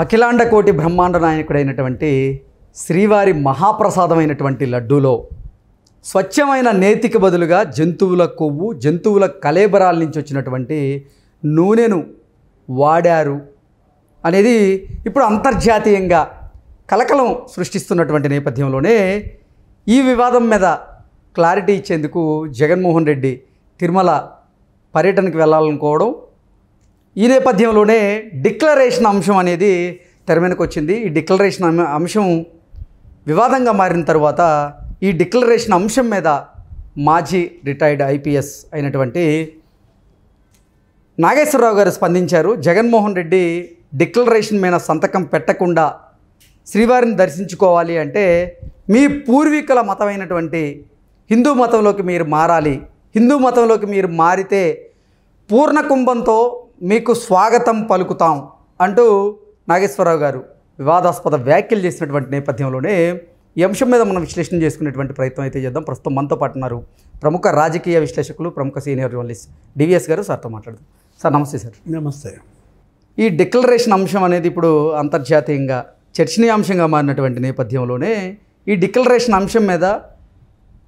అఖిలాండ కోటి బ్రహ్మాండ నాయకుడైనటువంటి శ్రీవారి మహాప్రసాదమైనటువంటి లడ్డూలో స్వచ్ఛమైన నేతికి బదులుగా జంతువుల కొవ్వు, జంతువుల కళేబరాల నుంచి వచ్చినటువంటి నూనెను వాడారు అనేది ఇప్పుడు అంతర్జాతీయంగా కలకలం సృష్టిస్తున్నటువంటి నేపథ్యంలోనే ఈ వివాదం మీద క్లారిటీ ఇచ్చేందుకు జగన్మోహన్ రెడ్డి తిరుమల పర్యటనకు వెళ్ళాలనుకోవడం, ఈ నేపథ్యంలోనే డిక్లరేషన్ అంశం అనేది తెర మీదకి వచ్చింది. ఈ డిక్లరేషన్ అంశం వివాదంగా మారిన తర్వాత ఈ డిక్లరేషన్ అంశం మీద మాజీ రిటైర్డ్ ఐపీఎస్ అయినటువంటి నాగేశ్వరరావు గారు స్పందించారు. జగన్మోహన్ రెడ్డి డిక్లరేషన్ మీద సంతకం పెట్టకుండా శ్రీవారిని దర్శించుకోవాలి అంటే మీ పూర్వీకుల మతమైనటువంటి హిందూ మతంలోకి మీరు మారాలి, హిందూ మతంలోకి మీరు మారితే పూర్ణ కుంభంతో మీకు స్వాగతం పలుకుతాం అంటూ నాగేశ్వరరావు గారు వివాదాస్పద వ్యాఖ్యలు చేసినటువంటి నేపథ్యంలోనే ఈ అంశం మీద మనం విశ్లేషణ చేసుకునేటువంటి ప్రయత్నం అయితే చేద్దాం. ప్రస్తుతం మనతో పాటు ఉన్నారు ప్రముఖ రాజకీయ విశ్లేషకులు, ప్రముఖ సీనియర్ జర్నలిస్ట్ డివిఎస్ గారు. సార్తో మాట్లాడదాం. సార్ నమస్తే. సార్ నమస్తే. ఈ డిక్లరేషన్ అంశం అనేది ఇప్పుడు అంతర్జాతీయంగా చర్చనీయాంశంగా మారినటువంటి నేపథ్యంలోనే ఈ డిక్లరేషన్ అంశం మీద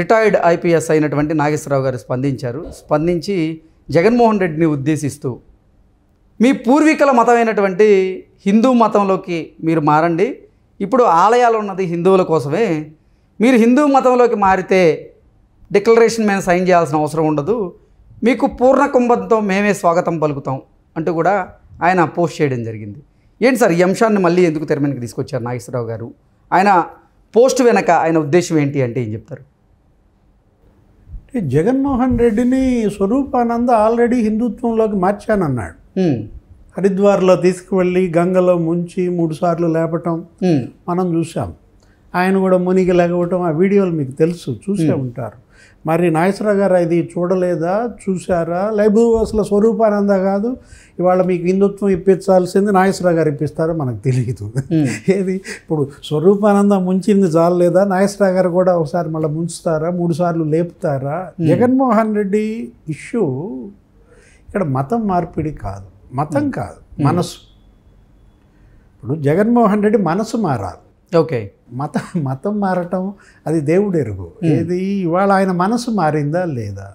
రిటైర్డ్ ఐపీఎస్ అయినటువంటి నాగేశ్వరరావు గారు స్పందించి జగన్మోహన్ రెడ్డిని ఉద్దేశిస్తూ మీ పూర్వీకుల మతమైనటువంటి హిందూ మతంలోకి మీరు మారండి, ఇప్పుడు ఆలయాలు ఉన్నది హిందువుల కోసమే, మీరు హిందూ మతంలోకి మారితే డిక్లరేషన్ మీద సైన్ చేయాల్సిన అవసరం ఉండదు, మీకు పూర్ణ కుంభంతో మేమే స్వాగతం పలుకుతాం అంటూ కూడా ఆయన పోస్ట్ చేయడం జరిగింది. ఏంటి సార్ ఈ అంశాన్ని మళ్ళీ ఎందుకు తెర మీదకి తీసుకొచ్చారు నాగేశ్వరరావు గారు? ఆయన పోస్ట్ వెనక ఆయన ఉద్దేశం ఏంటి అంటే ఏం చెప్తారు? జగన్మోహన్ రెడ్డిని స్వరూపానంద ఆల్రెడీ హిందుత్వంలోకి మార్చానన్నాడు. హరిద్వార్లో తీసుకువెళ్ళి గంగలో ముంచి 3 సార్లు లేపటం మనం చూసాం. ఆయన కూడా మునిగి లేకపోవటం ఆ వీడియోలు మీకు తెలుసు, చూసే ఉంటారు. మరి నాగేశ్వరరావు గారు ఇది చూడలేదా, చూసారా? లేదు అసలు స్వరూపానంద కాదు ఇవాళ మీకు హిందుత్వం ఇప్పించాల్సింది నాగేశ్వరరావు గారు ఇప్పిస్తారో మనకు తెలియదు. ఏది ఇప్పుడు స్వరూపానంద ముంచింది చాలేదా, నాగేశ్వరరావు గారు కూడా ఒకసారి మళ్ళీ ముంచుతారా, 3 సార్లు లేపుతారా? జగన్మోహన్ రెడ్డి ఇష్యూ ఇక్కడ మతం మార్పిడి కాదు, మతం కాదు, మనసు. ఇప్పుడు జగన్మోహన్ రెడ్డి మనసు మారాలి. ఓకే, మతం మారటం అది దేవుడు ఎరుగు. ఏది ఇవాళ ఆయన మనసు మారిందా లేదా?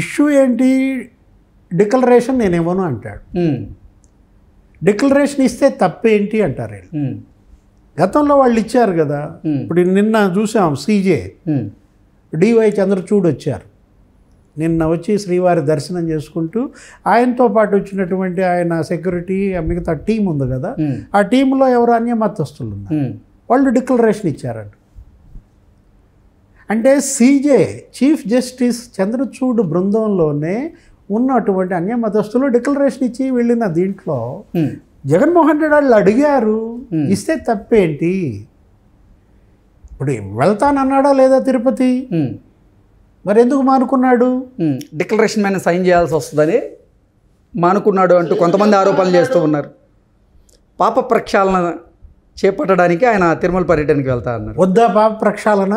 ఇష్యూ ఏంటి? డిక్లరేషన్ నేనేమోను అంటాడు. డిక్లరేషన్ ఇస్తే తప్పేంటి అంటారు. గతంలో వాళ్ళు ఇచ్చారు కదా. ఇప్పుడు నిన్న చూసాం సీజే డివై చంద్రచూడ్ వచ్చారు. నిన్న వచ్చి శ్రీవారి దర్శనం చేసుకుంటూ ఆయనతో పాటు వచ్చినటువంటి ఆయన సెక్యూరిటీ మిగతా టీం ఉంది కదా, ఆ టీంలో ఎవరు అన్యమతస్తులు ఉన్నారు, వాళ్ళు డిక్లరేషన్ ఇచ్చారంట. అంటే సీజే చీఫ్ జస్టిస్ చంద్రచూడ్ బృందంలోనే ఉన్నటువంటి అన్యమతస్తులు డిక్లరేషన్ ఇచ్చి వెళ్ళిన దీంట్లో జగన్మోహన్ రెడ్డి వాళ్ళు అడిగారు, ఇస్తే తప్పేంటి? ఇప్పుడు వెళ్తానన్నాడా లేదా తిరుపతి? మరి ఎందుకు మానుకున్నాడు? డిక్లరేషన్ మీద సైన్ చేయాల్సి వస్తుందని మానుకున్నాడు అంటూ కొంతమంది ఆరోపణలు చేస్తూ ఉన్నారు. పాప ప్రక్షాళన చేపట్టడానికి ఆయన తిరుమల పర్యటనకి వెళ్తా అన్నారు. వద్దా పాప ప్రక్షాళన?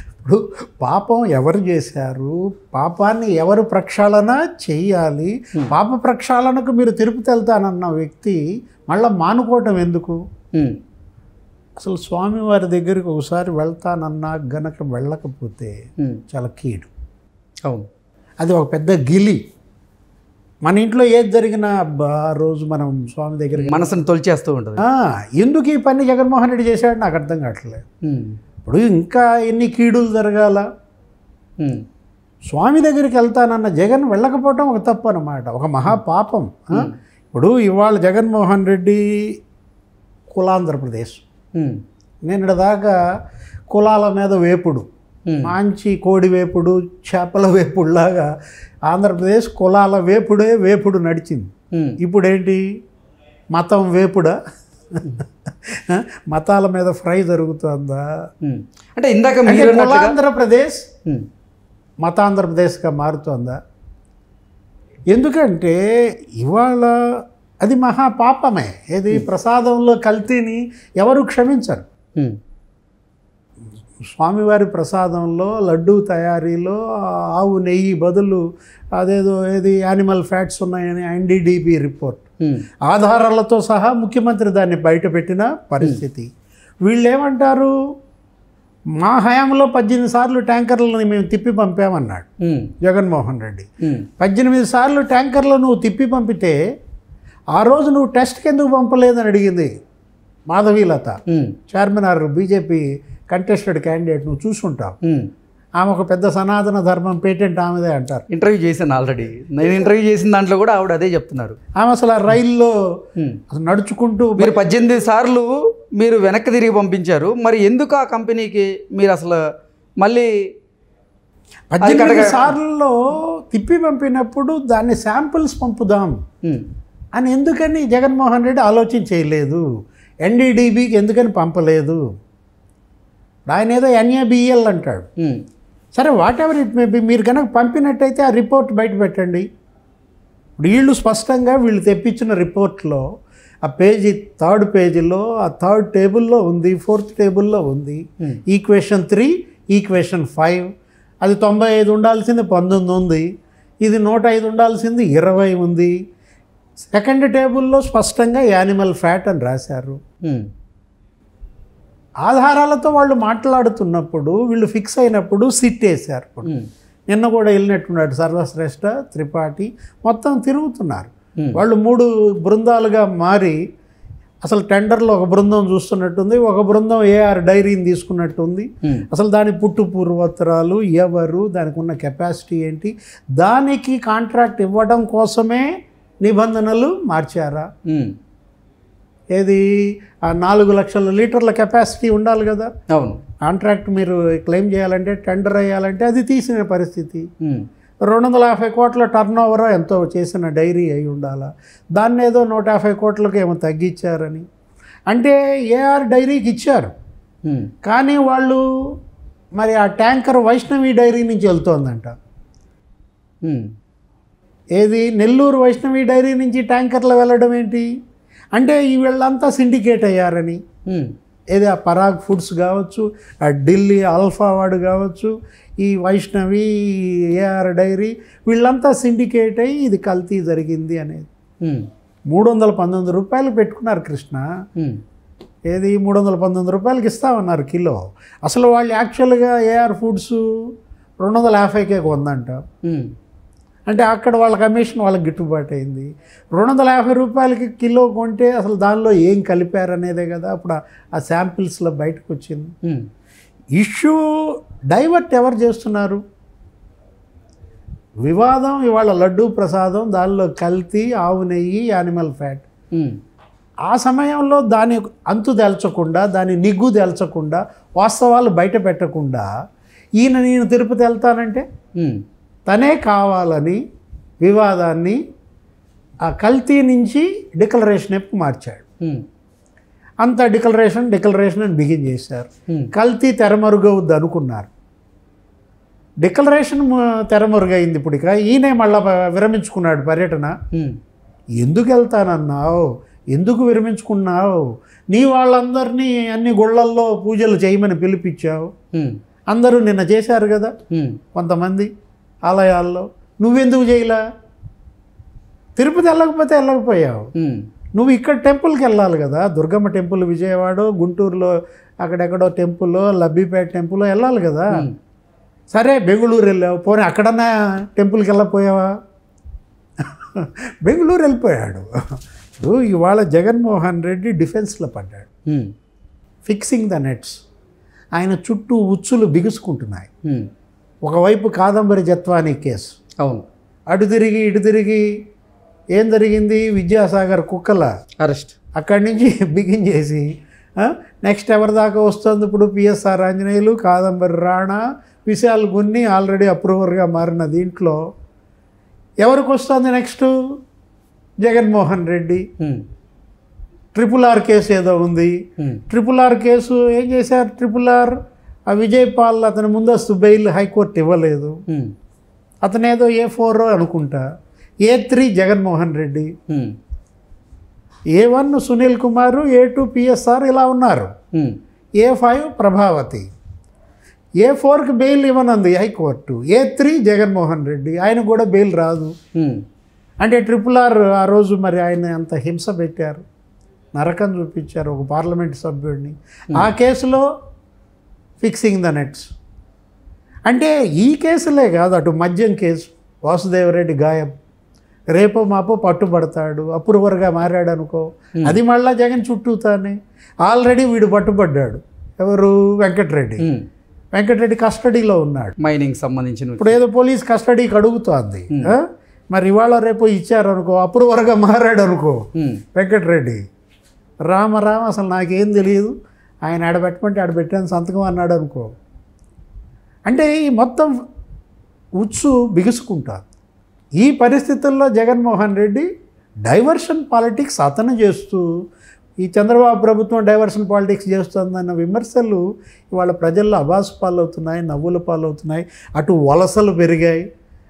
ఇప్పుడు పాపం ఎవరు చేశారు, పాపాన్ని ఎవరు ప్రక్షాళన చెయ్యాలి? పాప ప్రక్షాళనకు మీరు తిరుపతి వెళ్తానన్న వ్యక్తి మళ్ళీ మానుకోవటం ఎందుకు? అసలు స్వామివారి దగ్గరికి ఒకసారి వెళ్తానన్నా గనక వెళ్ళకపోతే చాలా కీడు. అవును, అది ఒక పెద్ద గిలి. మన ఇంట్లో ఏది జరిగినా ఆ రోజు మనం స్వామి దగ్గరికి మనసును తొలిచేస్తూ ఉంటుంది. ఎందుకు ఈ పని జగన్మోహన్ రెడ్డి చేశాడు నాకు అర్థం కావట్లేదు. ఇప్పుడు ఇంకా ఎన్ని కీడులు జరగాల? స్వామి దగ్గరికి వెళ్తానన్న జగన్ వెళ్ళకపోవటం ఒక తప్పు అన్నమాట, ఒక మహాపాపం. ఇప్పుడు ఇవాళ జగన్మోహన్ రెడ్డి కులాంధ్రప్రదేశ్, నిన్నటి దాకా కులాల మీద వేపుడు, మంచి కోడి వేపుడు, చేపల వేపుడులాగా ఆంధ్రప్రదేశ్ కులాల వేపుడు నడిచింది. ఇప్పుడేంటి మతం వేపుడా? మతాల మీద ఫ్రై జరుగుతుందా? అంటే ఇందాక కులాంధ్రప్రదేశ్ మతాంధ్రప్రదేశ్గా మారుతుందా? ఎందుకంటే ఇవాళ అది మహాపాపమే. ఏది ప్రసాదంలో కల్తీని ఎవరు క్షమించరు. స్వామివారి ప్రసాదంలో లడ్డూ తయారీలో ఆవు నెయ్యి బదులు అదేదో ఏది యానిమల్ ఫ్యాట్స్ ఉన్నాయని ఎన్డీడీబీ రిపోర్ట్ ఆధారాలతో సహా ముఖ్యమంత్రి దాన్ని బయటపెట్టిన పరిస్థితి. వీళ్ళు ఏమంటారు, మా హయాంలో 18 సార్లు ట్యాంకర్లను మేము తిప్పి పంపామన్నాడు జగన్మోహన్ రెడ్డి. 18 సార్లు ట్యాంకర్లు నువ్వు తిప్పి పంపితే ఆ రోజు నువ్వు టెస్ట్కి ఎందుకు పంపలేదని అడిగింది Madhavilatha, Charminar BJP contested candidate. నువ్వు చూసుంటావు. ఆమె ఒక పెద్ద సనాతన ధర్మం పేటెంట్ ఆమెదే అంటారు. ఇంటర్వ్యూ చేశాను ఆల్రెడీ. నేను ఇంటర్వ్యూ చేసిన దాంట్లో కూడా ఆవిడ అదే చెప్తున్నారు. ఆమె అసలు ఆ రైల్లో నడుచుకుంటూ మీరు 18 సార్లు మీరు వెనక్కి తిరిగి పంపించారు, మరి ఎందుకు ఆ కంపెనీకి మీరు అసలు మళ్ళీ 18 సార్లలో తిప్పి పంపినప్పుడు దాన్ని శాంపిల్స్ పంపుదాం అని ఎందుకని జగన్మోహన్ రెడ్డి ఆలోచన చేయలేదు? ఎన్డీడీబీకి ఎందుకని పంపలేదు? ఆయన ఏదో NABL అంటాడు. సరే, what ever it may be, మీరు కనుక పంపినట్టయితే ఆ రిపోర్ట్ బయట పెట్టండి. వీళ్ళు స్పష్టంగా వీళ్ళు తెప్పించిన రిపోర్ట్లో ఆ పేజీ 3rd పేజీలో ఆ 3rd టేబుల్లో ఉంది, 4th టేబుల్లో ఉంది. Equation 3, equation 5. అది 95 ఉండాల్సింది 19 ఉంది, ఇది 105 ఉండాల్సింది 20 ఉంది. 2nd టేబుల్లో స్పష్టంగా యానిమల్ ఫ్యాట్ అని రాశారు. ఆధారాలతో వాళ్ళు మాట్లాడుతున్నప్పుడు వీళ్ళు ఫిక్స్ అయినప్పుడు సిట్ వేశారు. నిన్న కూడా వెళ్ళినట్టున్నాడు సర్వశ్రేష్ఠ త్రిపాఠి. మొత్తం తిరుగుతున్నారు వాళ్ళు 3 బృందాలుగా మారి. అసలు టెండర్లో ఒక బృందం చూస్తున్నట్టుంది, ఒక బృందం AR డైరీని తీసుకున్నట్టుంది. అసలు దాని పుట్టు పూర్వోత్తరాలు ఎవరు, దానికి ఉన్న కెపాసిటీ ఏంటి, దానికి కాంట్రాక్ట్ ఇవ్వడం కోసమే నిబంధనలు మార్చారా? ఏది ఆ 4 లక్షల లీటర్ల కెపాసిటీ ఉండాలి కదా. అవును, కాంట్రాక్ట్ మీరు క్లెయిమ్ చేయాలంటే, టెండర్ అయ్యాలంటే అది తీసిన పరిస్థితి. 250 కోట్ల టర్న్ ఓవర్ ఎంతో చేసిన డైరీ అయి ఉండాలా. దాన్ని ఏదో 150 కోట్లకు ఏమో తగ్గించారని అంటే AR డైరీకి ఇచ్చారు. కానీ వాళ్ళు మరి ఆ ట్యాంకర్ వైష్ణవి డైరీ నుంచి వెళ్తోందంట. ఏది నెల్లూరు వైష్ణవి డైరీ నుంచి ట్యాంకర్లు వెళ్ళడం ఏంటి అంటే వీళ్ళంతా సిండికేట్ అయ్యారని. ఏది ఆ పరాగ్ ఫుడ్స్ కావచ్చు, ఆ ఢిల్లీ ఆల్ఫా వాడు కావచ్చు, ఈ వైష్ణవి AR డైరీ, వీళ్ళంతా సిండికేట్ అయ్యి ఇది కల్తీ జరిగింది అనేది. 319 రూపాయలు పెట్టుకున్నారు కృష్ణ. ఏది 319 రూపాయలకి ఇస్తామన్నారు కిలో. అసలు వాళ్ళు యాక్చువల్గా AR ఫుడ్స్ 250కే కొందంట. అంటే అక్కడ వాళ్ళ కమిషన్ వాళ్ళకి గిట్టుబాటు అయింది. 250 రూపాయలకి కిలో కొంటే అసలు దానిలో ఏం కలిపారనేదే కదా అప్పుడు ఆ శాంపిల్స్లో బయటకు వచ్చింది. ఇష్యూ డైవర్ట్ ఎవరు చేస్తున్నారు? వివాదం ఇవాళ లడ్డూ ప్రసాదం, దానిలో కల్తీ, ఆవు నెయ్యి, యానిమల్ ఫ్యాట్. ఆ సమయంలో దాని అంతు తేల్చకుండా, దాని నిగ్గు తేల్చకుండా, వాస్తవాలు బయట పెట్టకుండా నేను తిరుపతి వెళ్తానంటే తనే కావాలని వివాదాన్ని ఆ కల్తీ నుంచి డిక్లరేషన్ ఎప్పుడు మార్చాడు. అంత డిక్లరేషన్ అని బిగిన్ చేశారు. కల్తీ తెరమరుగవుద్ది అనుకున్నారు. డిక్లరేషన్ తెరమరుగైంది. ఇప్పుడు ఇక ఈయనే మళ్ళా విరమించుకున్నాడు పర్యటన. ఎందుకు వెళ్తానన్నావు, ఎందుకు విరమించుకున్నావు? నీ వాళ్ళందరినీ అన్ని గుళ్ళల్లో పూజలు చేయమని పిలిపించావు. అందరూ నిన్న చేశారు కదా కొంతమంది ఆలయాల్లో, నువ్వెందుకు చేయలా? తిరుపతి వెళ్ళకపోతే వెళ్ళకపోయావు. నువ్వు ఇక్కడ టెంపుల్కి వెళ్ళాలి కదా, దుర్గమ్మ టెంపుల్ విజయవాడ, గుంటూరులో అక్కడెక్కడో టెంపుల్, లబ్బిపేట టెంపుల్ వెళ్ళాలి కదా. సరే బెంగళూరు వెళ్ళావు, పోనీ అక్కడన్నా టెంపుల్కి వెళ్ళకపోయావా? బెంగళూరు వెళ్ళిపోయాడు. ఇవాళ జగన్మోహన్ రెడ్డి డిఫెన్స్లో పడ్డాడు. Fixing the nets. ఆయన చుట్టూ ఉచ్చులు బిగుసుకుంటున్నాయి. ఒకవైపు కాదంబరి జత్వానీ కేసు, అవును, అటు తిరిగి ఇటు తిరిగి ఏం జరిగింది? విద్యాసాగర్ కుక్కల అరెస్ట్. అక్కడి నుంచి బిగిన్ చేసి నెక్స్ట్ ఎవరి దాకా వస్తుంది ఇప్పుడు? PSR ఆంజనేయులు, కాదంబరి రాణా, విశాల్ గున్ని ఆల్రెడీ అప్రూవర్గా మారిన దీంట్లో ఎవరికి వస్తుంది next? Jaganmohan Reddy. RRR case ఏదో ఉంది. RRR కేసు ఏం చేశారు? RRR ఆ విజయ్ పాల్ అతని ముందస్తు బెయిల్ హైకోర్టు ఇవ్వలేదు. అతనేదో A4 అనుకుంటా, A3 Jaganmohan Reddy, A1 Sunil Kumar, A2 PSR ఇలా ఉన్నారు. A5 ప్రభావతి, A4కి బెయిల్ ఇవ్వనుంది హైకోర్టు. A3 జగన్మోహన్ రెడ్డి, ఆయన కూడా బెయిల్ రాదు. అంటే RRR ఆ రోజు మరి ఆయన అంత హింస పెట్టారు, నరకం చూపించారు ఒక పార్లమెంట్ సభ్యుడిని. ఆ కేసులో ఫిక్సింగ్ ద నెట్స్. అంటే ఈ కేసులే కాదు, అటు మద్యం కేసు, వాసుదేవరెడ్డి గాయం, రేపో మాపో పట్టుబడతాడు, అప్రూవర్గా మారాడు అనుకో, అది మళ్ళా జగన్ చుట్టూతానే. ఆల్రెడీ వీడు పట్టుబడ్డాడు, ఎవరు? వెంకటరెడ్డి కస్టడీలో ఉన్నాడు, మైనింగ్ సంబంధించిన. ఇప్పుడు ఏదో పోలీస్ కస్టడీకి అడుగుతోంది. మరి ఇవాళ రేపు ఇచ్చారు అనుకో, అప్రూవర్గా మారాడు అనుకో వెంకటరెడ్డి, రామ అసలు నాకేం తెలియదు, ఆయన ఆడబెట్టమంటే ఆడబెట్టాను సంతకం అన్నాడు అనుకో. అంటే ఈ మొత్తం ఉచ్చు బిగుసుకుంటారు. ఈ పరిస్థితుల్లో జగన్మోహన్ రెడ్డి డైవర్షన్ పాలిటిక్స్ అతను చేస్తూ, ఈ చంద్రబాబు ప్రభుత్వం డైవర్షన్ పాలిటిక్స్ చేస్తుందన్న విమర్శలు ఇవాళ ప్రజల్లో అబాసు పాలవుతున్నాయి, నవ్వుల పాలవుతున్నాయి. అటు వలసలు పెరిగాయి,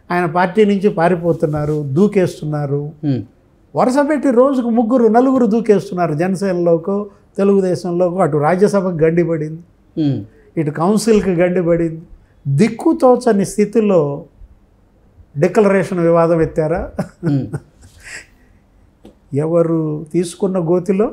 ఆయన పార్టీ నుంచి పారిపోతున్నారు, దూకేస్తున్నారు. వరుస పెట్టి రోజుకు 3-4 దూకేస్తున్నారు. జనసేనలోకో తెలుగుదేశంలోకో, అటు రాజ్యసభకు గండిపడింది, ఇటు కౌన్సిల్కి గండిపడింది. దిక్కుతోచని స్థితిలో డిక్లరేషన్ వివాదం ఎత్తారా? ఎవరు తీసుకున్న గోతిలో